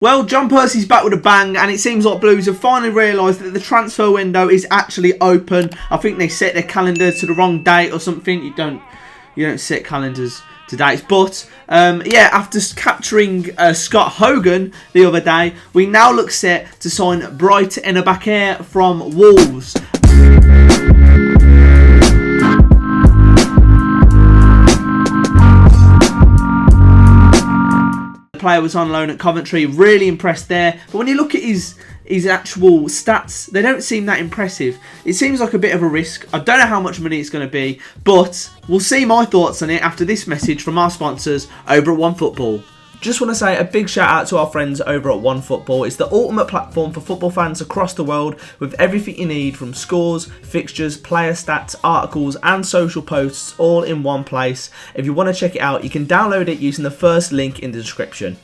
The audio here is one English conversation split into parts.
Well, John Percy's back with a bang, and it seems like Blues have finally realised that the transfer window is actually open. I think they set their calendar to the wrong date or something. You don't set calendars to dates. But yeah, after capturing Scott Hogan the other day, we now look set to sign Bright Enobakhare from Wolves. Player was on loan at Coventry, really impressed there, but when you look at his actual stats, they don't seem that impressive. It seems like a bit of a risk. I don't know how much money it's going to be, but we'll see my thoughts on it after this message from our sponsors over at OneFootball. Just want to say a big shout out to our friends over at OneFootball. It's the ultimate platform for football fans across the world, with everything you need from scores, fixtures, player stats, articles and social posts all in one place. If you want to check it out, you can download it using the first link in the description.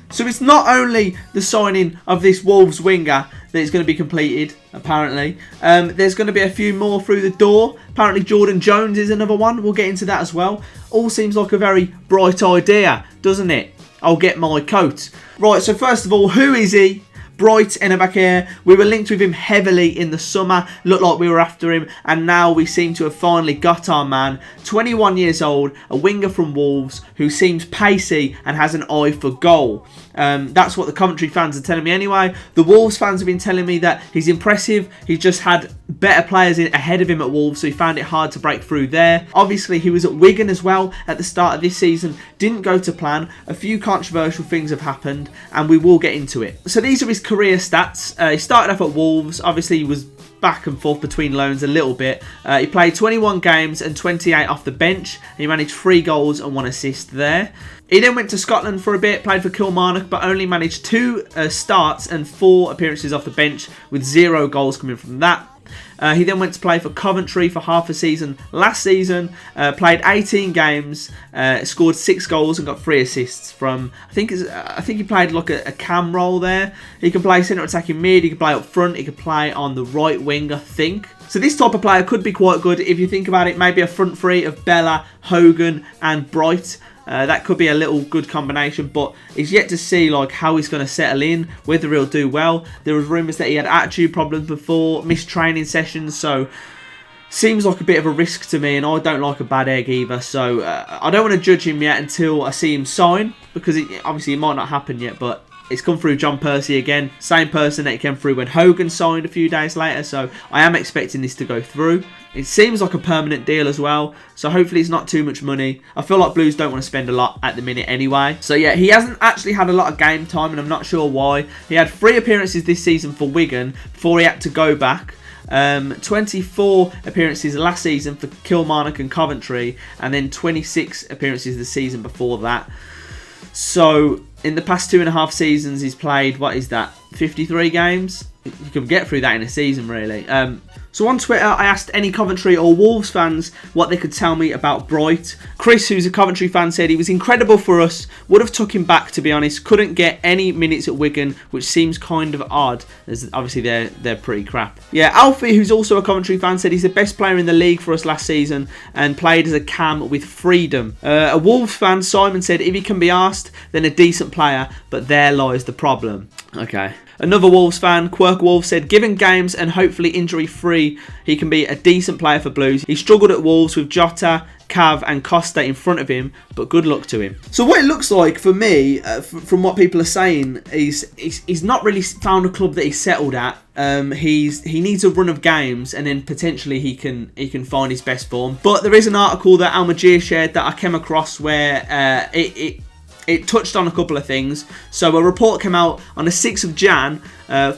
So it's not only the signing of this Wolves winger that is going to be completed, apparently. There's going to be a few more through the door. Apparently Jordan Jones is another one. We'll get into that as well. All seems like a very bright idea, doesn't it? I'll get my coat. Right, so first of all, who is he? Bright Enobakhare. We were linked with him heavily in the summer. Looked like we were after him, and now we seem to have finally got our man. 21 years old, a winger from Wolves who seems pacey and has an eye for goal. That's what the Coventry fans are telling me anyway. The Wolves fans have been telling me that he's impressive. He's just had better players ahead of him at Wolves, so he found it hard to break through there. Obviously, he was at Wigan as well at the start of this season. Didn't go to plan. A few controversial things have happened, and we will get into it. So these are his career stats. He started off at Wolves. Obviously, he was back and forth between loans a little bit. He played 21 games and 28 off the bench. He managed 3 goals and 1 assist there. He then went to Scotland for a bit, played for Kilmarnock, but only managed 2 starts and 4 appearances off the bench, with 0 goals coming from that. He then went to play for Coventry for half a season last season, played 18 games, scored 6 goals and got 3 assists from, I think he played like a cam role there. He can play centre attacking mid, he can play up front, he can play on the right wing, I think. So this type of player could be quite good if you think about it, maybe a front three of Bella, Hogan and Bright. That could be a little good combination, but it's yet to see like how he's going to settle in, whether he'll do well. There was rumours that he had attitude problems before, missed training sessions, so seems like a bit of a risk to me, and I don't like a bad egg either, so I don't want to judge him yet until I see him sign, because obviously it might not happen yet, but it's come through John Percy again, same person that it came through when Hogan signed a few days later, so I am expecting this to go through. It seems like a permanent deal as well, so hopefully it's not too much money. I feel like Blues don't want to spend a lot at the minute anyway. So yeah, he hasn't actually had a lot of game time, and I'm not sure why. He had 3 appearances this season for Wigan before he had to go back. 24 appearances last season for Kilmarnock and Coventry, and then 26 appearances the season before that. So in the past 2.5 seasons, he's played, what is that, 53 games? You can get through that in a season, really. So on Twitter, I asked any Coventry or Wolves fans what they could tell me about Bright. Chris, who's a Coventry fan, said he was incredible for us. Would have took him back, to be honest. Couldn't get any minutes at Wigan, which seems kind of odd, as obviously they're pretty crap. Yeah, Alfie, who's also a Coventry fan, said he's the best player in the league for us last season and played as a cam with freedom. A Wolves fan, Simon, said if he can be asked, then a decent player, but there lies the problem. Okay. Another Wolves fan, Quirk Wolf, said given games and hopefully injury free, he can be a decent player for Blues. He struggled at Wolves with Jota, Cav and Costa in front of him, but good luck to him. So what it looks like for me, from what people are saying, is he's not really found a club that he's settled at. He needs a run of games, and then potentially he can find his best form. But there is an article that Almagir shared that I came across where it touched on a couple of things. So a report came out on the 6th of Jan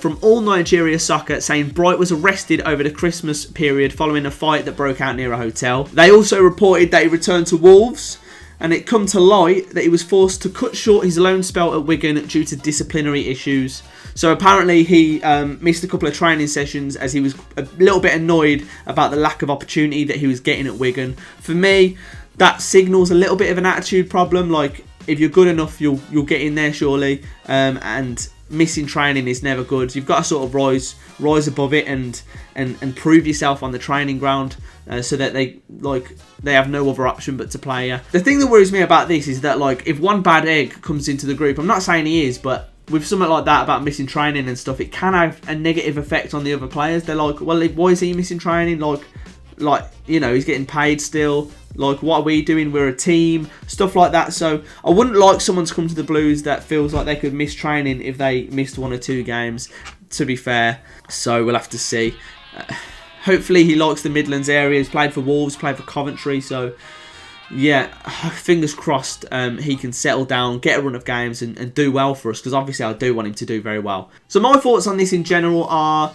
from All Nigeria Soccer saying Bright was arrested over the Christmas period following a fight that broke out near a hotel. They also reported that he returned to Wolves, and it come to light that he was forced to cut short his loan spell at Wigan due to disciplinary issues. So apparently he missed a couple of training sessions as he was a little bit annoyed about the lack of opportunity that he was getting at Wigan. For me, that signals a little bit of an attitude problem. Like, if you're good enough, you'll get in there surely, and missing training is never good. You've got to sort of rise above it and prove yourself on the training ground, so that they have no other option but to play you. The thing that worries me about this is that, like, if one bad egg comes into the group, I'm not saying he is, but with something like that about missing training and stuff, it can have a negative effect on the other players. They're like, well, why is he missing training? Like, you know, he's getting paid still. Like, what are we doing? We're a team. Stuff like that. So I wouldn't like someone to come to the Blues that feels like they could miss training if they missed 1 or 2 games, to be fair. So we'll have to see. Hopefully he likes the Midlands area. He's played for Wolves, played for Coventry. So, yeah, fingers crossed he can settle down, get a run of games and do well for us. Because obviously I do want him to do very well. So my thoughts on this in general are...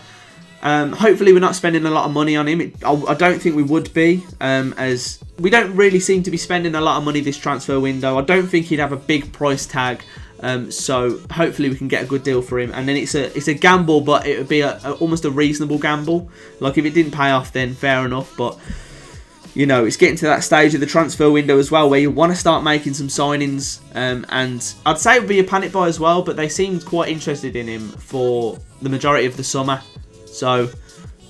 hopefully we're not spending a lot of money on him. I don't think we would be, as we don't really seem to be spending a lot of money this transfer window. I don't think he'd have a big price tag, so hopefully we can get a good deal for him. And then it's a gamble, but it would be almost a reasonable gamble. Like, if it didn't pay off, then fair enough. But you know, it's getting to that stage of the transfer window as well where you want to start making some signings, and I'd say it would be a panic buy as well. But they seemed quite interested in him for the majority of the summer. So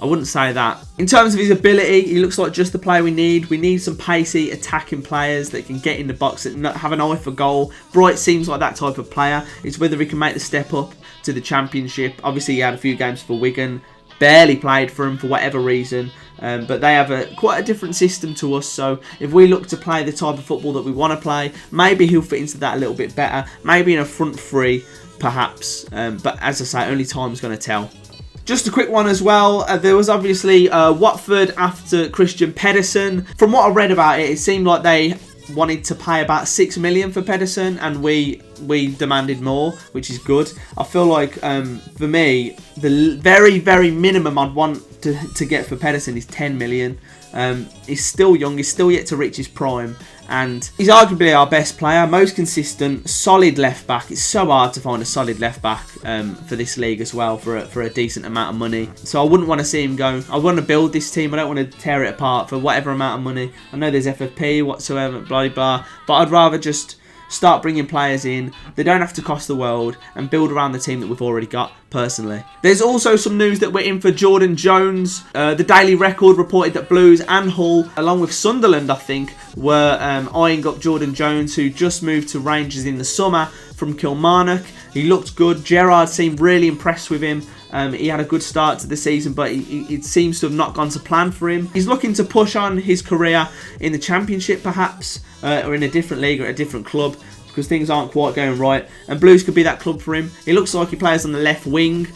I wouldn't say that. In terms of his ability, he looks like just the player we need. We need some pacey attacking players that can get in the box and have an eye for goal. Bright seems like that type of player. It's whether he can make the step up to the Championship. Obviously, he had a few games for Wigan. Barely played for him for whatever reason. But they have quite a different system to us. So if we look to play the type of football that we want to play, maybe he'll fit into that a little bit better. Maybe in a front three, perhaps. But as I say, only time's going to tell. Just a quick one as well. There was obviously Watford after Kristian Pedersen. From what I read about it, it seemed like they wanted to pay about 6 million for Pedersen, and we demanded more, which is good. I feel like for me, the very, very minimum I'd want to get for Pedersen is 10 million. He's still young. He's still yet to reach his prime. And he's arguably our best player, most consistent, solid left back. It's so hard to find a solid left back for this league as well for a decent amount of money. So I wouldn't want to see him go. I want to build this team. I don't want to tear it apart for whatever amount of money. I know there's FFP whatsoever, blah, blah, but I'd rather just start bringing players in. They don't have to cost the world and build around the team that we've already got, personally. There's also some news that we're in for Jordan Jones. The Daily Record reported that Blues and Hull, along with Sunderland, I think, were eyeing up Jordan Jones, who just moved to Rangers in the summer from Kilmarnock. He looked good. Gerrard seemed really impressed with him. He had a good start to the season, but it seems to have not gone to plan for him. He's looking to push on his career in the Championship, perhaps, or in a different league or a different club, because things aren't quite going right. And Blues could be that club for him. He looks like he plays on the left wing.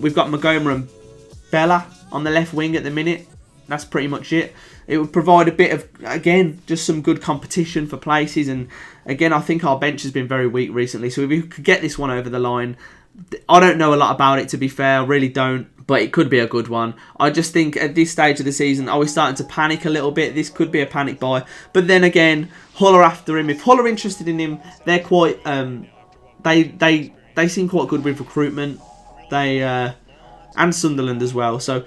We've got Magoma and Bella on the left wing at the minute. That's pretty much it. It would provide a bit of, again, just some good competition for places. And again, I think our bench has been very weak recently. So if we could get this one over the line, I don't know a lot about it, to be fair. I really don't. But it could be a good one. I just think at this stage of the season, are we starting to panic a little bit? This could be a panic buy. But then again, Hull are after him. If Hull are interested in him, they're quite... They seem quite good with recruitment. And Sunderland as well. So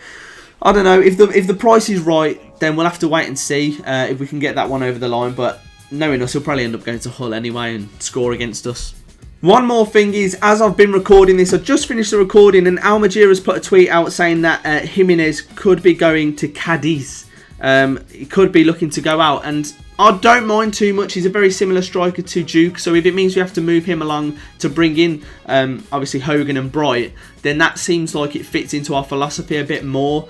I don't know. If the price is right, then we'll have to wait and see if we can get that one over the line. But knowing us, he'll probably end up going to Hull anyway and score against us. One more thing is, as I've been recording this, I just finished the recording and Almagier has put a tweet out saying that Giminez could be going to Cadiz. He could be looking to go out, and I don't mind too much. He's a very similar striker to Duke, so if it means we have to move him along to bring in, obviously, Hogan and Bright, then that seems like it fits into our philosophy a bit more.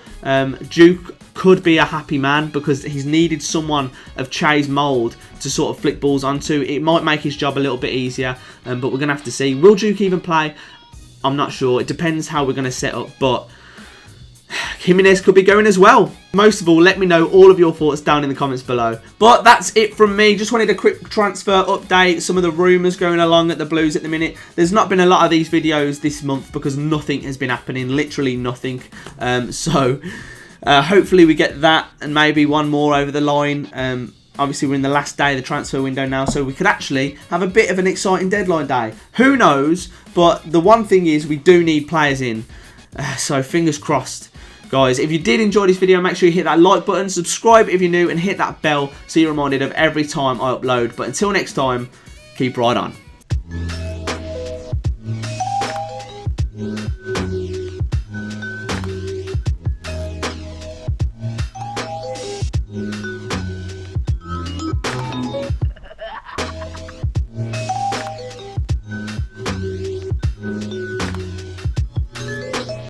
Duke could be a happy man because he's needed someone of Che's mould to sort of flick balls onto. It might make his job a little bit easier, but we're going to have to see. Will Duke even play? I'm not sure. It depends how we're going to set up, but Giminez could be going as well. Most of all, let me know all of your thoughts down in the comments below. But that's it from me. Just wanted a quick transfer update. Some of the rumours going along at the Blues at the minute. There's not been a lot of these videos this month because nothing has been happening. Literally nothing. Hopefully we get that and maybe one more over the line. Obviously we're in the last day of the transfer window now, so we could actually have a bit of an exciting deadline day. Who knows? But the one thing is we do need players in. So fingers crossed. Guys, if you did enjoy this video, make sure you hit that like button, subscribe if you're new, and hit that bell so you're reminded of every time I upload. But until next time, keep right on.